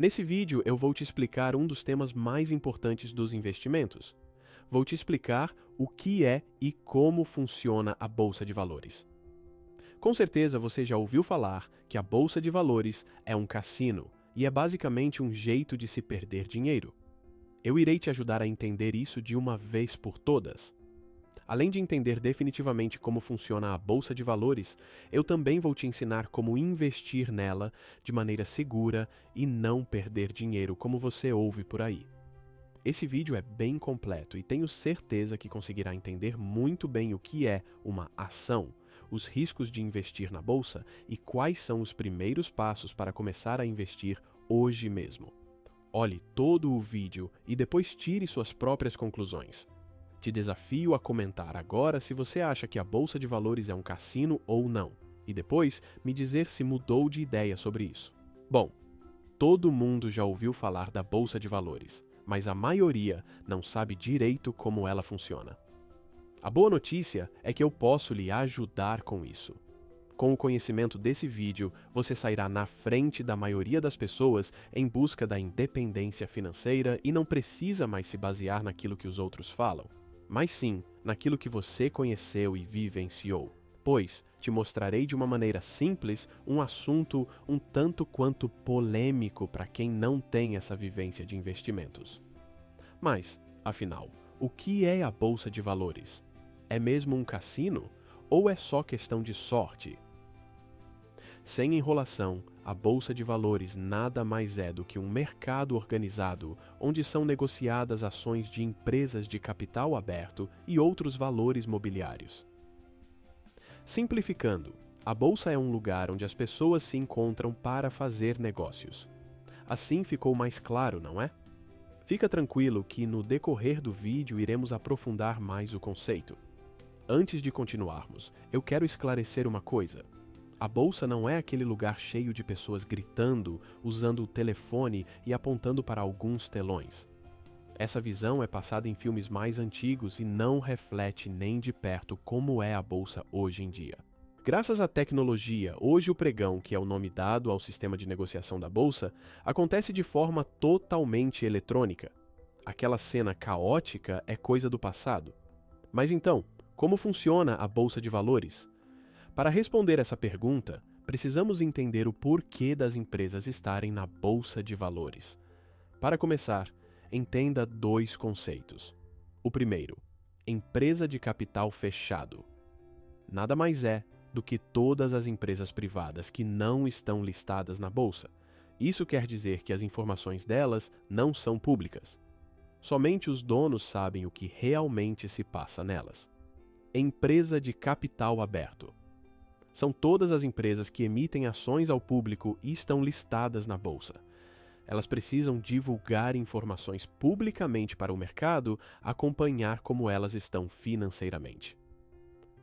Nesse vídeo eu vou te explicar um dos temas mais importantes dos investimentos. Vou te explicar o que é e como funciona a Bolsa de Valores. Com certeza você já ouviu falar que a Bolsa de Valores é um cassino e é basicamente um jeito de se perder dinheiro. Eu irei te ajudar a entender isso de uma vez por todas. Além de entender definitivamente como funciona a Bolsa de Valores, eu também vou te ensinar como investir nela de maneira segura e não perder dinheiro como você ouve por aí. Esse vídeo é bem completo e tenho certeza que conseguirá entender muito bem o que é uma ação, os riscos de investir na Bolsa e quais são os primeiros passos para começar a investir hoje mesmo. Olhe todo o vídeo e depois tire suas próprias conclusões. Te desafio a comentar agora se você acha que a Bolsa de Valores é um cassino ou não, e depois me dizer se mudou de ideia sobre isso. Bom, todo mundo já ouviu falar da Bolsa de Valores, mas a maioria não sabe direito como ela funciona. A boa notícia é que eu posso lhe ajudar com isso. Com o conhecimento desse vídeo, você sairá na frente da maioria das pessoas em busca da independência financeira e não precisa mais se basear naquilo que os outros falam, mas sim naquilo que você conheceu e vivenciou, pois te mostrarei de uma maneira simples um assunto um tanto quanto polêmico para quem não tem essa vivência de investimentos. Mas, afinal, o que é a Bolsa de Valores? É mesmo um cassino ou é só questão de sorte? Sem enrolação, a Bolsa de Valores nada mais é do que um mercado organizado onde são negociadas ações de empresas de capital aberto e outros valores mobiliários. Simplificando, a Bolsa é um lugar onde as pessoas se encontram para fazer negócios. Assim ficou mais claro, não é? Fica tranquilo que no decorrer do vídeo iremos aprofundar mais o conceito. Antes de continuarmos, eu quero esclarecer uma coisa. A Bolsa não é aquele lugar cheio de pessoas gritando, usando o telefone e apontando para alguns telões. Essa visão é passada em filmes mais antigos e não reflete nem de perto como é a Bolsa hoje em dia. Graças à tecnologia, hoje o pregão, que é o nome dado ao sistema de negociação da Bolsa, acontece de forma totalmente eletrônica. Aquela cena caótica é coisa do passado. Mas então, como funciona a Bolsa de Valores? Para responder essa pergunta, precisamos entender o porquê das empresas estarem na Bolsa de Valores. Para começar, entenda dois conceitos. O primeiro, empresa de capital fechado. Nada mais é do que todas as empresas privadas que não estão listadas na Bolsa. Isso quer dizer que as informações delas não são públicas. Somente os donos sabem o que realmente se passa nelas. Empresa de capital aberto. São todas as empresas que emitem ações ao público e estão listadas na Bolsa. Elas precisam divulgar informações publicamente para o mercado acompanhar como elas estão financeiramente.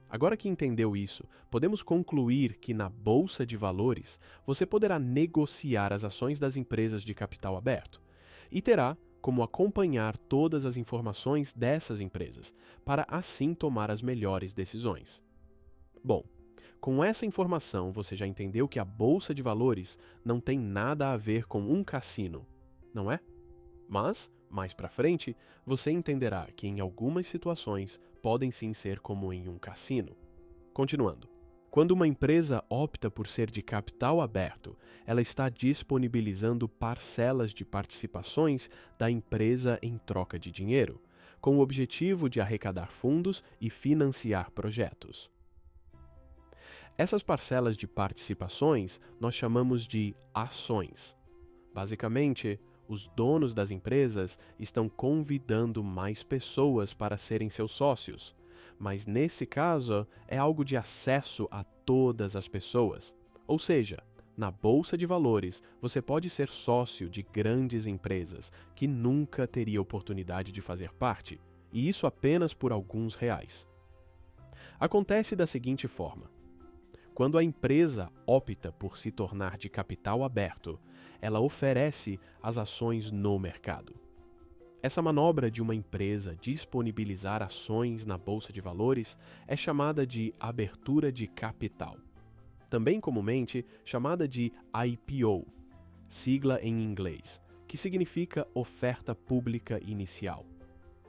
Agora que entendeu isso, podemos concluir que na Bolsa de Valores você poderá negociar as ações das empresas de capital aberto e terá como acompanhar todas as informações dessas empresas, para assim tomar as melhores decisões. Bom, com essa informação você já entendeu que a Bolsa de Valores não tem nada a ver com um cassino, não é? Mas, mais para frente, você entenderá que em algumas situações podem sim ser como em um cassino. Continuando. Quando uma empresa opta por ser de capital aberto, ela está disponibilizando parcelas de participações da empresa em troca de dinheiro, com o objetivo de arrecadar fundos e financiar projetos. Essas parcelas de participações nós chamamos de ações. Basicamente, os donos das empresas estão convidando mais pessoas para serem seus sócios, mas nesse caso é algo de acesso a todas as pessoas. Ou seja, na Bolsa de Valores você pode ser sócio de grandes empresas que nunca teria oportunidade de fazer parte, e isso apenas por alguns reais. Acontece da seguinte forma. Quando a empresa opta por se tornar de capital aberto, ela oferece as ações no mercado. Essa manobra de uma empresa disponibilizar ações na Bolsa de Valores é chamada de abertura de capital, também comumente chamada de IPO. sigla em inglês, que significa oferta pública inicial.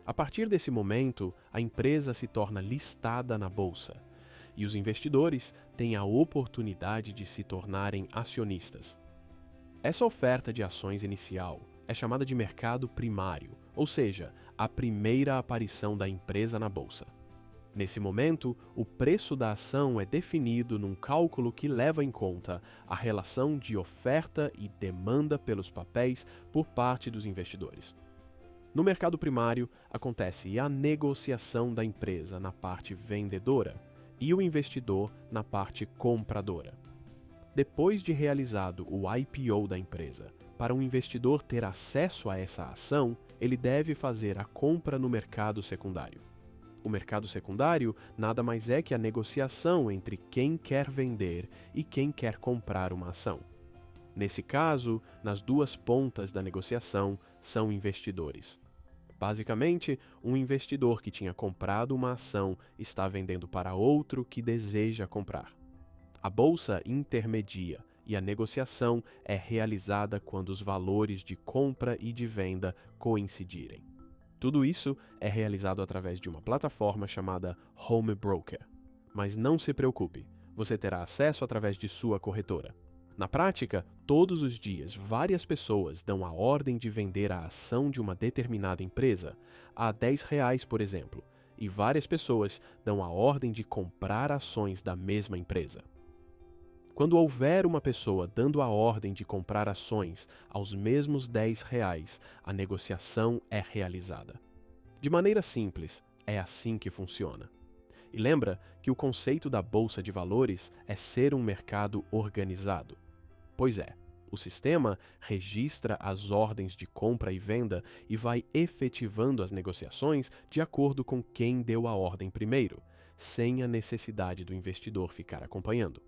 A partir desse momento, a empresa se torna listada na bolsa e os investidores têm a oportunidade de se tornarem acionistas. Essa oferta de ações inicial é chamada de mercado primário, ou seja, a primeira aparição da empresa na bolsa. Nesse momento, o preço da ação é definido num cálculo que leva em conta a relação de oferta e demanda pelos papéis por parte dos investidores. No mercado primário, acontece a negociação da empresa na parte vendedora e o investidor na parte compradora. Depois de realizado o IPO da empresa, para um investidor ter acesso a essa ação, ele deve fazer a compra no mercado secundário. O mercado secundário nada mais é que a negociação entre quem quer vender e quem quer comprar uma ação. Nesse caso, nas duas pontas da negociação são investidores. Basicamente, um investidor que tinha comprado uma ação está vendendo para outro que deseja comprar. A bolsa intermedia e a negociação é realizada quando os valores de compra e de venda coincidirem. Tudo isso é realizado através de uma plataforma chamada Home Broker. Mas não se preocupe, você terá acesso através de sua corretora. Na prática, todos os dias, várias pessoas dão a ordem de vender a ação de uma determinada empresa a R$ 10, por exemplo, e várias pessoas dão a ordem de comprar ações da mesma empresa. Quando houver uma pessoa dando a ordem de comprar ações aos mesmos R$ 10, a negociação é realizada. De maneira simples, é assim que funciona. E lembra que o conceito da Bolsa de Valores é ser um mercado organizado. Pois é, o sistema registra as ordens de compra e venda e vai efetivando as negociações de acordo com quem deu a ordem primeiro, sem a necessidade do investidor ficar acompanhando.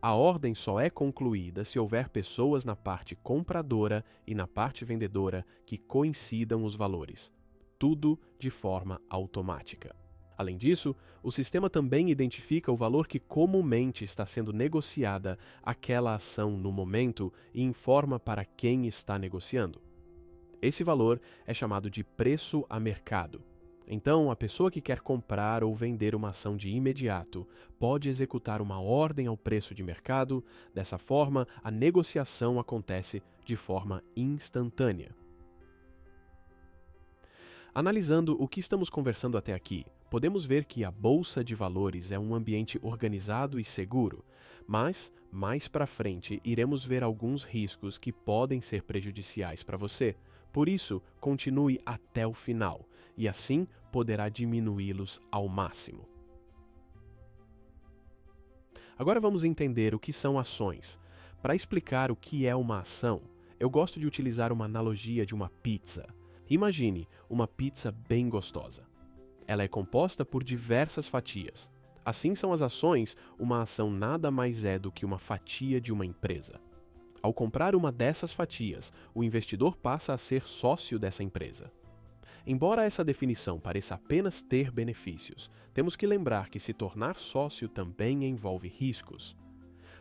A ordem só é concluída se houver pessoas na parte compradora e na parte vendedora que coincidam os valores, tudo de forma automática. Além disso, o sistema também identifica o valor que comumente está sendo negociada aquela ação no momento e informa para quem está negociando. Esse valor é chamado de preço a mercado. Então, a pessoa que quer comprar ou vender uma ação de imediato pode executar uma ordem ao preço de mercado. Dessa forma, a negociação acontece de forma instantânea. Analisando o que estamos conversando até aqui, podemos ver que a Bolsa de Valores é um ambiente organizado e seguro, mas, mais para frente, iremos ver alguns riscos que podem ser prejudiciais para você. Por isso, continue até o final, e assim poderá diminuí-los ao máximo. Agora vamos entender o que são ações. Para explicar o que é uma ação, eu gosto de utilizar uma analogia de uma pizza. Imagine uma pizza bem gostosa. Ela é composta por diversas fatias. Assim são as ações, uma ação nada mais é do que uma fatia de uma empresa. Ao comprar uma dessas fatias, o investidor passa a ser sócio dessa empresa. Embora essa definição pareça apenas ter benefícios, temos que lembrar que se tornar sócio também envolve riscos.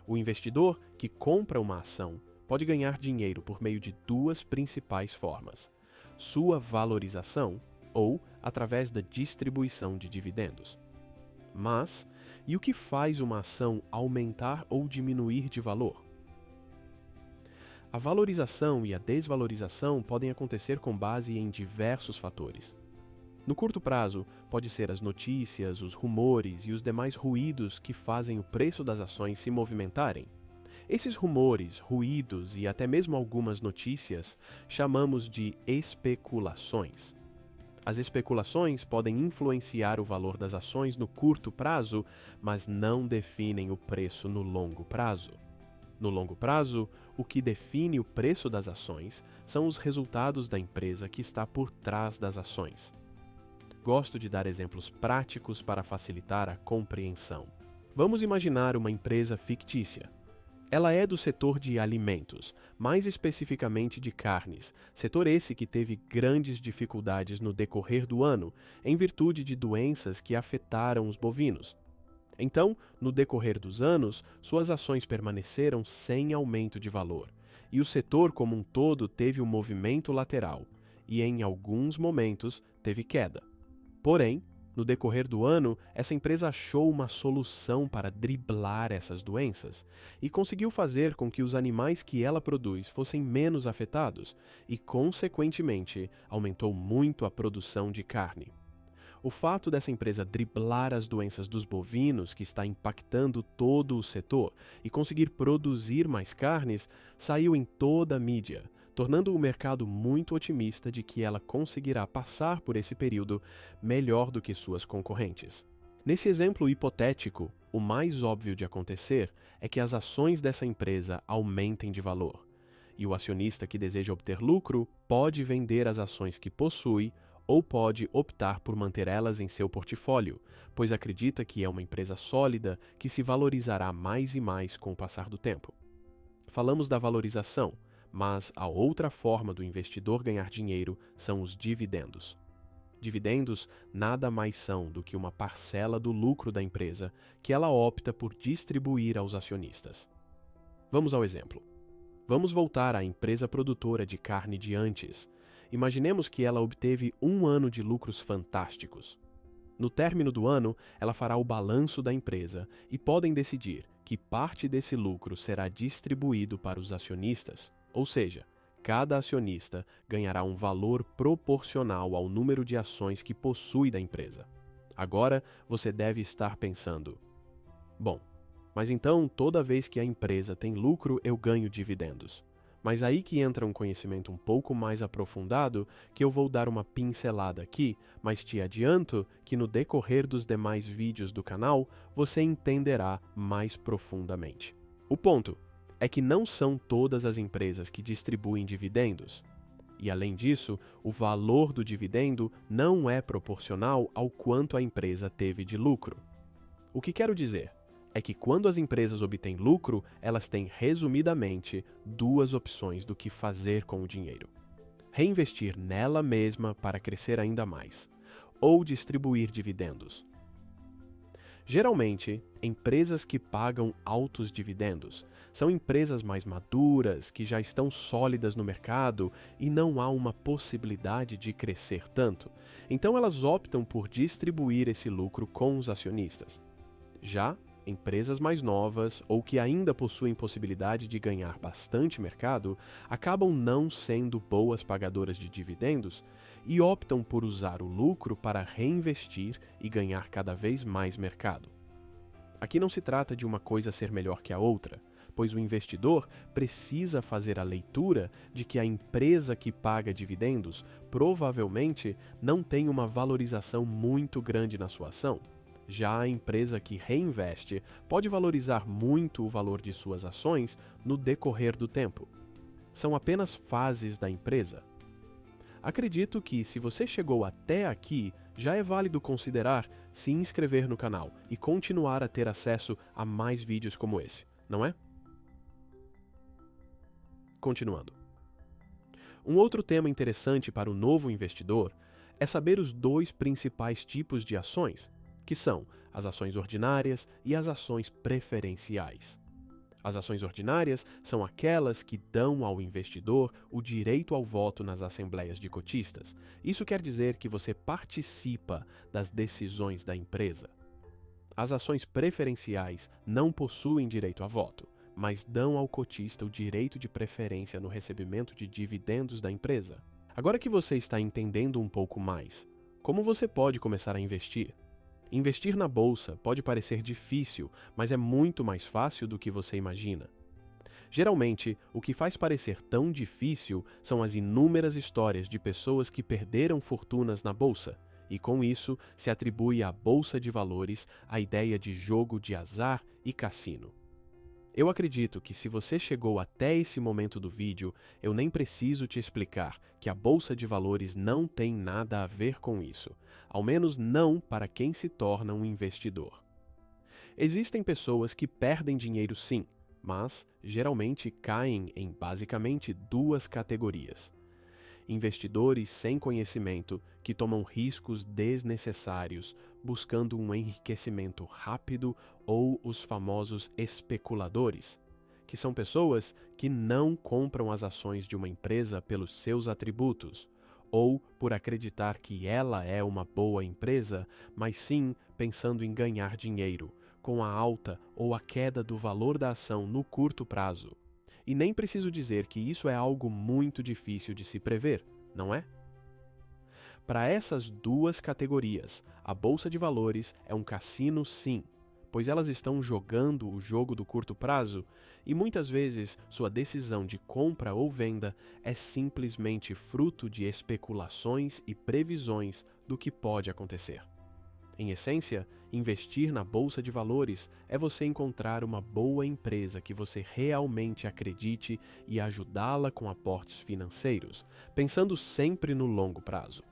O investidor que compra uma ação pode ganhar dinheiro por meio de duas principais formas: sua valorização ou através da distribuição de dividendos. Mas, e o que faz uma ação aumentar ou diminuir de valor? A valorização e a desvalorização podem acontecer com base em diversos fatores. No curto prazo, pode ser as notícias, os rumores e os demais ruídos que fazem o preço das ações se movimentarem. Esses rumores, ruídos e até mesmo algumas notícias chamamos de especulações. As especulações podem influenciar o valor das ações no curto prazo, mas não definem o preço no longo prazo. No longo prazo, o que define o preço das ações são os resultados da empresa que está por trás das ações. Gosto de dar exemplos práticos para facilitar a compreensão. Vamos imaginar uma empresa fictícia. Ela é do setor de alimentos, mais especificamente de carnes, setor esse que teve grandes dificuldades no decorrer do ano, em virtude de doenças que afetaram os bovinos. Então, no decorrer dos anos, suas ações permaneceram sem aumento de valor, e o setor como um todo teve um movimento lateral e, em alguns momentos, teve queda. Porém, no decorrer do ano, essa empresa achou uma solução para driblar essas doenças e conseguiu fazer com que os animais que ela produz fossem menos afetados e, consequentemente, aumentou muito a produção de carne. O fato dessa empresa driblar as doenças dos bovinos, que está impactando todo o setor, e conseguir produzir mais carnes, saiu em toda a mídia, tornando o mercado muito otimista de que ela conseguirá passar por esse período melhor do que suas concorrentes. Nesse exemplo hipotético, o mais óbvio de acontecer é que as ações dessa empresa aumentem de valor, e o acionista que deseja obter lucro pode vender as ações que possui ou pode optar por manter elas em seu portfólio, pois acredita que é uma empresa sólida que se valorizará mais e mais com o passar do tempo. Falamos da valorização, mas a outra forma do investidor ganhar dinheiro são os dividendos. Dividendos nada mais são do que uma parcela do lucro da empresa que ela opta por distribuir aos acionistas. Vamos ao exemplo. Vamos voltar à empresa produtora de carne de antes. Imaginemos que ela obteve um ano de lucros fantásticos. No término do ano, ela fará o balanço da empresa e podem decidir que parte desse lucro será distribuído para os acionistas, ou seja, cada acionista ganhará um valor proporcional ao número de ações que possui da empresa. Agora, você deve estar pensando: bom, mas então toda vez que a empresa tem lucro eu ganho dividendos. Mas aí que entra um conhecimento um pouco mais aprofundado que eu vou dar uma pincelada aqui, mas te adianto que no decorrer dos demais vídeos do canal você entenderá mais profundamente. O ponto é que não são todas as empresas que distribuem dividendos. E além disso, o valor do dividendo não é proporcional ao quanto a empresa teve de lucro. O que quero dizer é que quando as empresas obtêm lucro, elas têm, resumidamente, duas opções do que fazer com o dinheiro: reinvestir nela mesma para crescer ainda mais, ou distribuir dividendos. Geralmente, empresas que pagam altos dividendos são empresas mais maduras, que já estão sólidas no mercado e não há uma possibilidade de crescer tanto, então elas optam por distribuir esse lucro com os acionistas. Já empresas mais novas ou que ainda possuem possibilidade de ganhar bastante mercado acabam não sendo boas pagadoras de dividendos e optam por usar o lucro para reinvestir e ganhar cada vez mais mercado. Aqui não se trata de uma coisa ser melhor que a outra, pois o investidor precisa fazer a leitura de que a empresa que paga dividendos provavelmente não tem uma valorização muito grande na sua ação. Já a empresa que reinveste pode valorizar muito o valor de suas ações no decorrer do tempo. São apenas fases da empresa. Acredito que, se você chegou até aqui, já é válido considerar se inscrever no canal e continuar a ter acesso a mais vídeos como esse, não é? Continuando. Um outro tema interessante para o novo investidor é saber os dois principais tipos de ações, que são as ações ordinárias e as ações preferenciais. As ações ordinárias são aquelas que dão ao investidor o direito ao voto nas assembleias de cotistas. Isso quer dizer que você participa das decisões da empresa. As ações preferenciais não possuem direito a voto, mas dão ao cotista o direito de preferência no recebimento de dividendos da empresa. Agora que você está entendendo um pouco mais, como você pode começar a investir? Investir na bolsa pode parecer difícil, mas é muito mais fácil do que você imagina. Geralmente, o que faz parecer tão difícil são as inúmeras histórias de pessoas que perderam fortunas na bolsa, e com isso se atribui à bolsa de valores a ideia de jogo de azar e cassino. Eu acredito que, se você chegou até esse momento do vídeo, eu nem preciso te explicar que a bolsa de valores não tem nada a ver com isso, ao menos não para quem se torna um investidor. Existem pessoas que perdem dinheiro sim, mas geralmente caem em basicamente duas categorias: investidores sem conhecimento que tomam riscos desnecessários buscando um enriquecimento rápido, ou os famosos especuladores, que são pessoas que não compram as ações de uma empresa pelos seus atributos, ou por acreditar que ela é uma boa empresa, mas sim pensando em ganhar dinheiro, com a alta ou a queda do valor da ação no curto prazo. E nem preciso dizer que isso é algo muito difícil de se prever, não é? Para essas duas categorias, a Bolsa de Valores é um cassino sim, pois elas estão jogando o jogo do curto prazo e muitas vezes sua decisão de compra ou venda é simplesmente fruto de especulações e previsões do que pode acontecer. Em essência, investir na Bolsa de Valores é você encontrar uma boa empresa que você realmente acredite e ajudá-la com aportes financeiros, pensando sempre no longo prazo.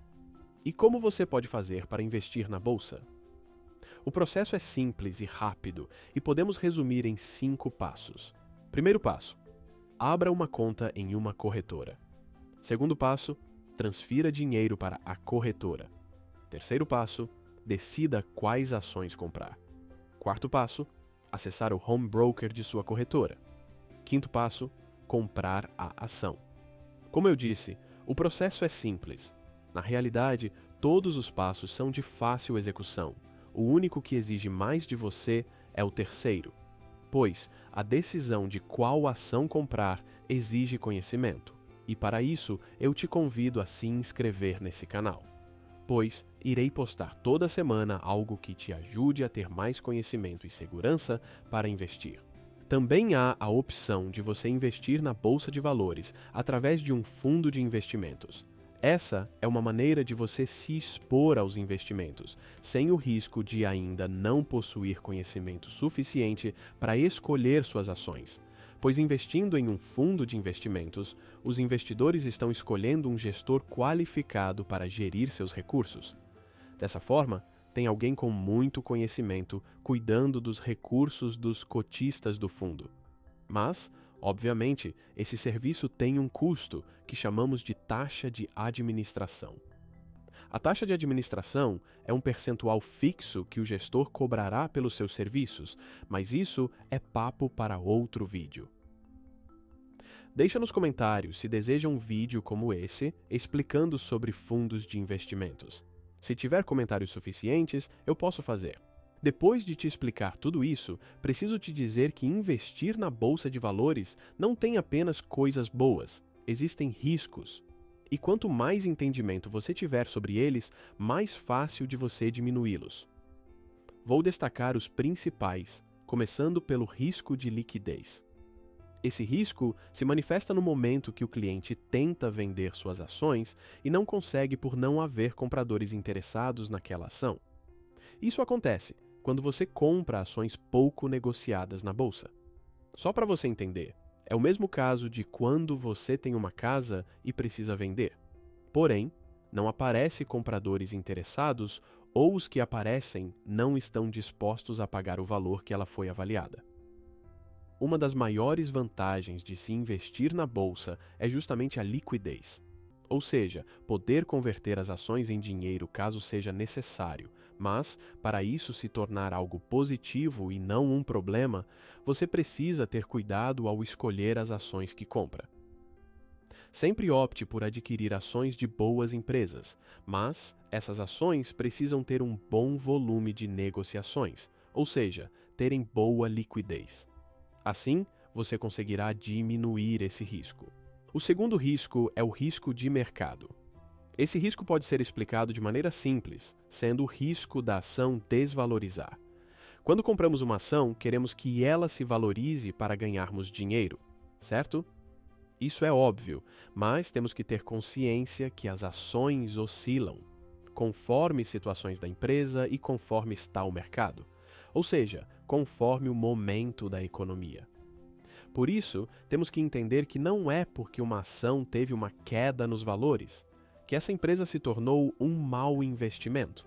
E como você pode fazer para investir na Bolsa? O processo é simples e rápido e podemos resumir em 5 passos. Primeiro passo: abra uma conta em uma corretora. Segundo passo: transfira dinheiro para a corretora. Terceiro passo: decida quais ações comprar. Quarto passo: acessar o home broker de sua corretora. Quinto passo: comprar a ação. Como eu disse, o processo é simples. Na realidade, todos os passos são de fácil execução. O único que exige mais de você é o terceiro, pois a decisão de qual ação comprar exige conhecimento. E para isso, eu te convido a se inscrever nesse canal, pois irei postar toda semana algo que te ajude a ter mais conhecimento e segurança para investir. Também há a opção de você investir na Bolsa de Valores através de um fundo de investimentos. Essa é uma maneira de você se expor aos investimentos, sem o risco de ainda não possuir conhecimento suficiente para escolher suas ações. Pois investindo em um fundo de investimentos, os investidores estão escolhendo um gestor qualificado para gerir seus recursos. Dessa forma, tem alguém com muito conhecimento cuidando dos recursos dos cotistas do fundo. Mas, obviamente, esse serviço tem um custo que chamamos de taxa de administração. A taxa de administração é um percentual fixo que o gestor cobrará pelos seus serviços, mas isso é papo para outro vídeo. Deixa nos comentários se deseja um vídeo como esse explicando sobre fundos de investimentos. Se tiver comentários suficientes, eu posso fazer. Depois de te explicar tudo isso, preciso te dizer que investir na Bolsa de Valores não tem apenas coisas boas, existem riscos. E quanto mais entendimento você tiver sobre eles, mais fácil de você diminuí-los. Vou destacar os principais, começando pelo risco de liquidez. Esse risco se manifesta no momento que o cliente tenta vender suas ações e não consegue por não haver compradores interessados naquela ação. Isso acontece quando você compra ações pouco negociadas na bolsa. Só para você entender, é o mesmo caso de quando você tem uma casa e precisa vender. Porém, não aparecem compradores interessados ou os que aparecem não estão dispostos a pagar o valor que ela foi avaliada. Uma das maiores vantagens de se investir na bolsa é justamente a liquidez. Ou seja, poder converter as ações em dinheiro caso seja necessário, mas, para isso se tornar algo positivo e não um problema, você precisa ter cuidado ao escolher as ações que compra. Sempre opte por adquirir ações de boas empresas, mas essas ações precisam ter um bom volume de negociações, ou seja, terem boa liquidez. Assim, você conseguirá diminuir esse risco. O segundo risco é o risco de mercado. Esse risco pode ser explicado de maneira simples, sendo o risco da ação desvalorizar. Quando compramos uma ação, queremos que ela se valorize para ganharmos dinheiro, certo? Isso é óbvio, mas temos que ter consciência que as ações oscilam, conforme situações da empresa e conforme está o mercado, ou seja, conforme o momento da economia. Por isso, temos que entender que não é porque uma ação teve uma queda nos valores que essa empresa se tornou um mau investimento.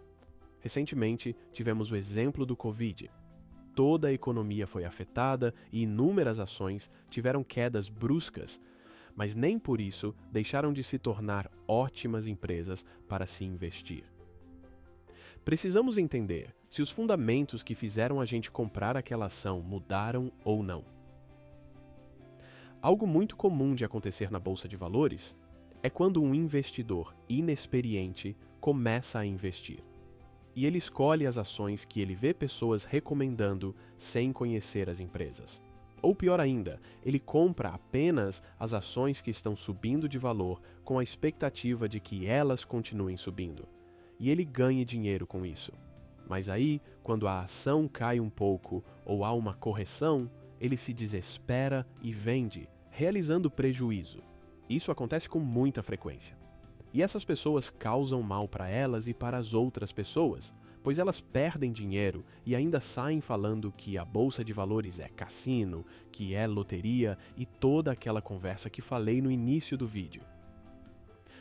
Recentemente, tivemos o exemplo do Covid. Toda a economia foi afetada e inúmeras ações tiveram quedas bruscas, mas nem por isso deixaram de se tornar ótimas empresas para se investir. Precisamos entender se os fundamentos que fizeram a gente comprar aquela ação mudaram ou não. Algo muito comum de acontecer na bolsa de valores é quando um investidor inexperiente começa a investir. E ele escolhe as ações que ele vê pessoas recomendando sem conhecer as empresas. Ou pior ainda, ele compra apenas as ações que estão subindo de valor com a expectativa de que elas continuem subindo. E ele ganhe dinheiro com isso. Mas aí, quando a ação cai um pouco ou há uma correção, ele se desespera e vende, realizando prejuízo. Isso acontece com muita frequência. E essas pessoas causam mal para elas e para as outras pessoas, pois elas perdem dinheiro e ainda saem falando que a bolsa de valores é cassino, que é loteria e toda aquela conversa que falei no início do vídeo.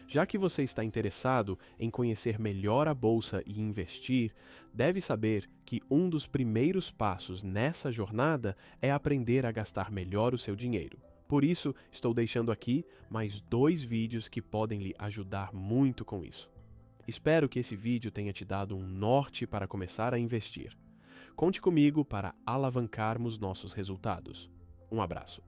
Já que você está interessado em conhecer melhor a bolsa e investir, deve saber que um dos primeiros passos nessa jornada é aprender a gastar melhor o seu dinheiro. Por isso, estou deixando aqui mais 2 vídeos que podem lhe ajudar muito com isso. Espero que esse vídeo tenha te dado um norte para começar a investir. Conte comigo para alavancarmos nossos resultados. Um abraço.